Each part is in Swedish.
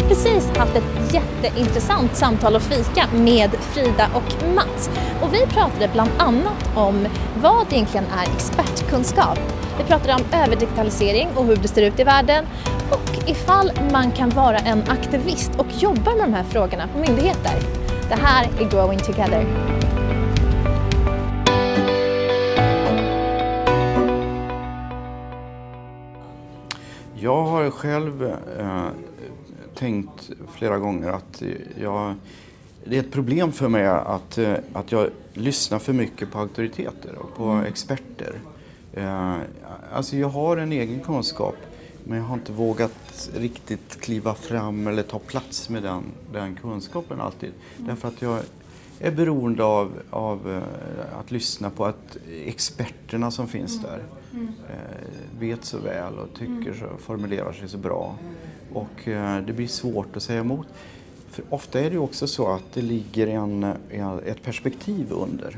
precis haft ett jätteintressant samtal och fika med Frida och Mats. Och vi pratade bland annat om vad egentligen är expertkunskap. Vi pratade om överdigitalisering och hur det ser ut i världen och ifall man kan vara en aktivist och jobba med de här frågorna på myndigheter. Det här är Growing Together. Jag har själv tänkt flera gånger att det är ett problem för mig att jag lyssnar för mycket på auktoriteter och på experter. Alltså jag har en egen kunskap, men jag har inte vågat riktigt kliva fram eller ta plats med den kunskapen alltid. Därför att jag är beroende av att lyssna på att experterna som finns där vet så väl och tycker så, formulerar sig så bra. Och det blir svårt att säga emot. För ofta är det ju också så att det ligger ett perspektiv under.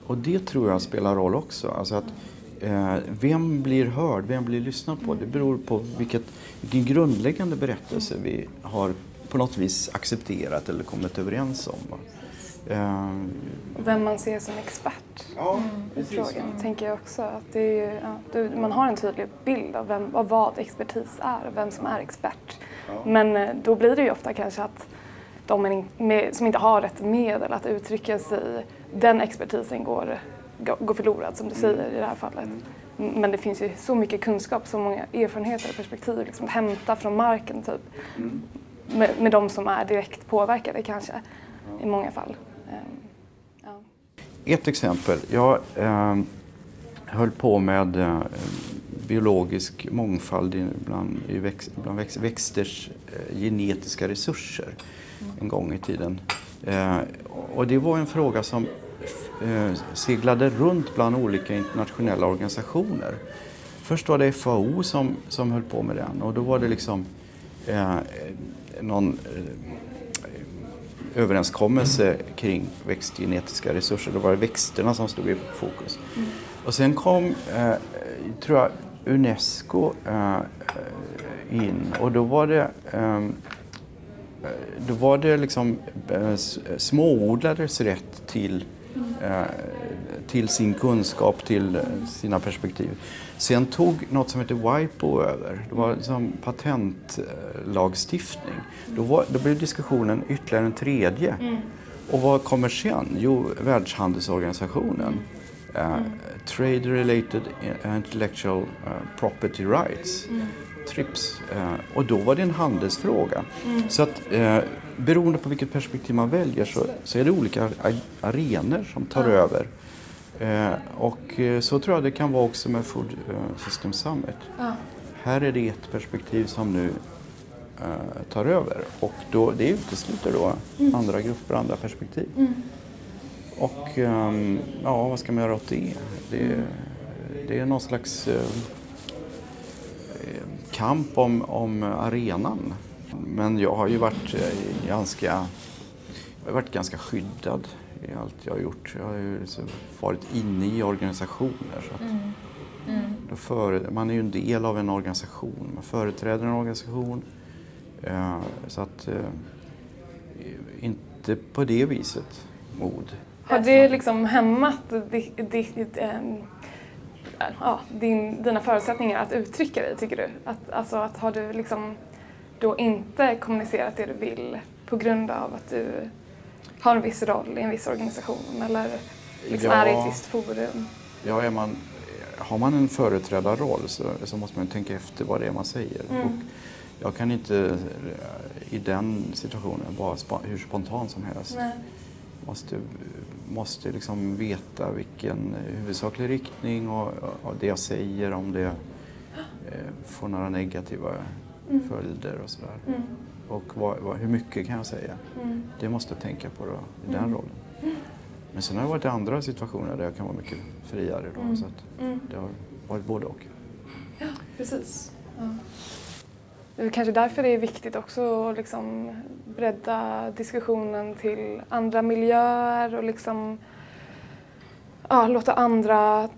Och det tror jag spelar roll också. Alltså att vem blir hörd, vem blir lyssnad på? Det beror på vilken grundläggande berättelse vi har på något vis accepterat eller kommit överens om. Vem man ser som expert i frågan, tänker jag också. Att det är man har en tydlig bild av vad expertis är och vem som är expert. Ja. Men då blir det ju ofta kanske att de som inte har rätt medel att uttrycka sig, den expertisen går förlorad, som du säger i det här fallet. Men det finns ju så mycket kunskap, så många erfarenheter och perspektiv liksom, att hämta från marken typ. Med de som är direkt påverkade kanske, i många fall. Ett exempel. Jag höll på med biologisk mångfald bland växters genetiska resurser en gång i tiden. Och det var en fråga som seglade runt bland olika internationella organisationer. Först var det FAO som höll på med den, och då var det liksom någon överenskommelse kring växtgenetiska resurser. Då var det växterna som stod i fokus. Och sen kom, tror jag, UNESCO in, och då var det liksom småodlares rätt till sin kunskap, till sina perspektiv. Sen tog något som heter WIPO över. Det var liksom patentlagstiftning. Då blev diskussionen ytterligare en tredje. Och vad kommer sen? Jo, Världshandelsorganisationen. Trade-related intellectual property rights. TRIPS. Och då var det en handelsfråga. Så att beroende på vilket perspektiv man väljer så är det olika arenor som tar över. Och så tror jag det kan vara också med Food System Summit. Här är det ett perspektiv som nu tar över. Och det utesluter då andra grupper, andra perspektiv. Och vad ska man göra åt det? Det är någon slags kamp om arenan. Men jag har ju varit ganska skyddad i allt jag har gjort. Jag har ju varit inne i organisationer. Så att man är ju en del av en organisation. Man företräder en organisation. Så att inte på det viset mod. Har det liksom hämmat dina förutsättningar att uttrycka dig, tycker du? Att har du liksom då inte kommunicerat det du vill på grund av att du har en viss roll i en viss organisation eller liksom är i ett visst forum? Ja, har man en företrädarroll så måste man tänka efter vad det är man säger. Och jag kan inte i den situationen vara hur spontan som helst. Nej. Måste liksom veta vilken huvudsaklig riktning och det jag säger, om det får några negativa följder och sådär. Och hur mycket kan jag säga? Det måste jag tänka på då, i den rollen. Men sen har det varit andra situationer där jag kan vara mycket friare då, så att det har varit både och. Ja, precis. Ja. Det är kanske därför det är viktigt också att liksom bredda diskussionen till andra miljöer och liksom låta andra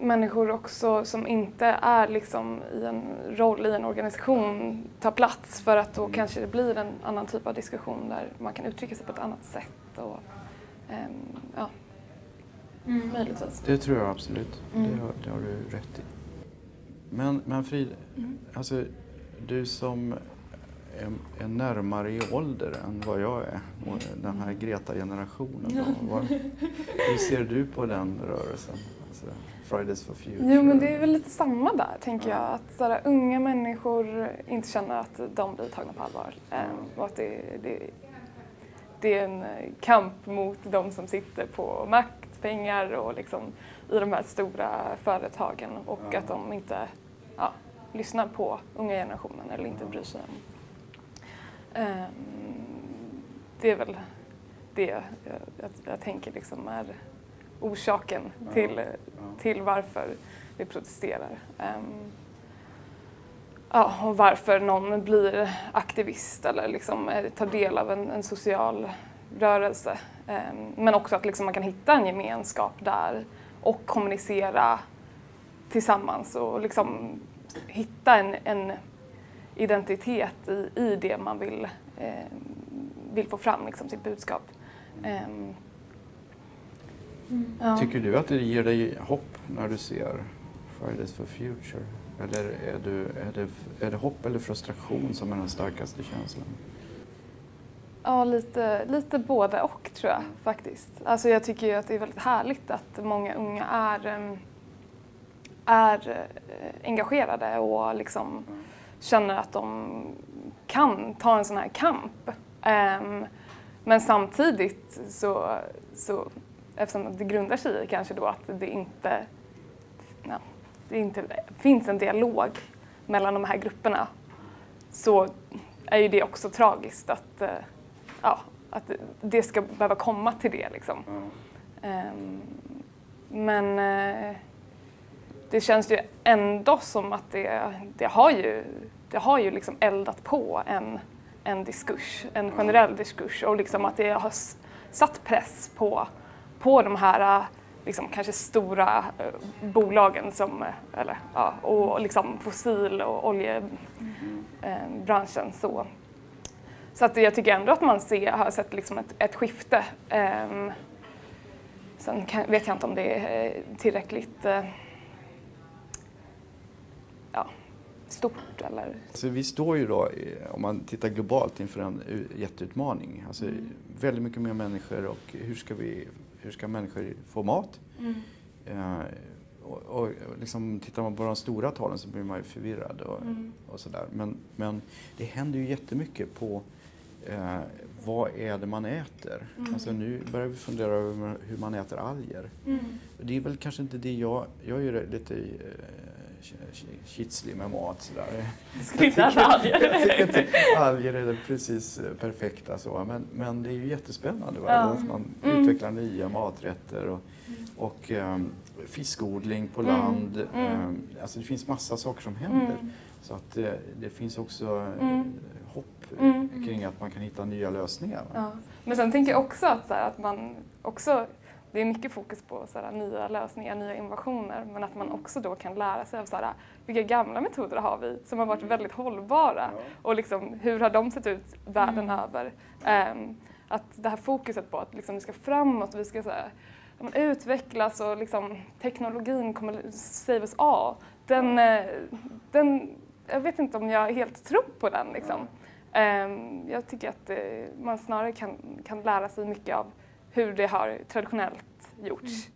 människor också som inte är liksom i en roll i en organisation ta plats, för att då kanske det blir en annan typ av diskussion där man kan uttrycka sig på ett annat sätt. Och, möjligtvis. Det tror jag absolut. Det har du rätt i. Men Frida, alltså, du som är närmare i ålder än vad jag är, och den här Greta-generationen. Hur ser du på den rörelsen? Alltså, Fridays for Future? Jo, men det är väl lite samma där, tänker jag. Att sådär, unga människor inte känner att de blir tagna på allvar. Och att det är en kamp mot de som sitter på makt, pengar och liksom i de här stora företagen. Och att de inte lyssnar på unga generationen eller inte bryr sig om. Det är väl det jag tänker liksom är orsaken till varför vi protesterar. Och varför någon blir aktivist eller liksom tar del av en social rörelse. Men också att liksom man kan hitta en gemenskap där och kommunicera tillsammans och liksom hitta en identitet i det man vill få fram, liksom, sitt budskap. Tycker du att det ger dig hopp när du ser Fridays for Future? Eller är det hopp eller frustration som är den starkaste känslan? Ja, lite både och, tror jag faktiskt. Alltså, jag tycker ju att det är väldigt härligt att många unga är engagerade och liksom känner att de kan ta en sån här kamp. Men samtidigt så eftersom det grundar sig i kanske då att det inte finns en dialog mellan de här grupperna, så är ju det också tragiskt att det ska behöva komma till det liksom. Men det känns ju ändå som att det har ju liksom eldat på en diskurs, en generell diskurs, och liksom att det har satt press på de här liksom kanske stora bolagen som och liksom fossil- och oljebranschen så att jag tycker ändå att man har sett liksom ett skifte. Sen vet jag inte om det är tillräckligt stort eller... Så vi står ju då, om man tittar globalt, inför en jätteutmaning. Alltså väldigt mycket mer människor, och hur ska människor få mat? Och liksom, tittar man på de stora talen så blir man ju förvirrad och sådär. Men det händer ju jättemycket på vad är det man äter. Alltså nu börjar vi fundera över hur man äter alger. Det är väl kanske inte det jag gör lite kitslig med mat sådär. Alger är det precis perfekta så, men det är ju jättespännande att man utvecklar nya maträtter och fiskodling på land. Alltså det finns massa saker som händer. Så att det finns också hopp kring att man kan hitta nya lösningar. Ja. Men sen tänker jag också att man också, det är mycket fokus på nya lösningar, nya innovationer, men att man också då kan lära sig av vilka gamla metoder har vi som har varit väldigt hållbara och liksom, hur har de sett ut världen över. Att det här fokuset på att liksom, vi ska framåt, vi ska utvecklas och liksom, teknologin kommer save us all. Den, jag vet inte om jag helt tror på den. Liksom. Jag tycker att man snarare kan lära sig mycket av hur det har traditionellt gjorts.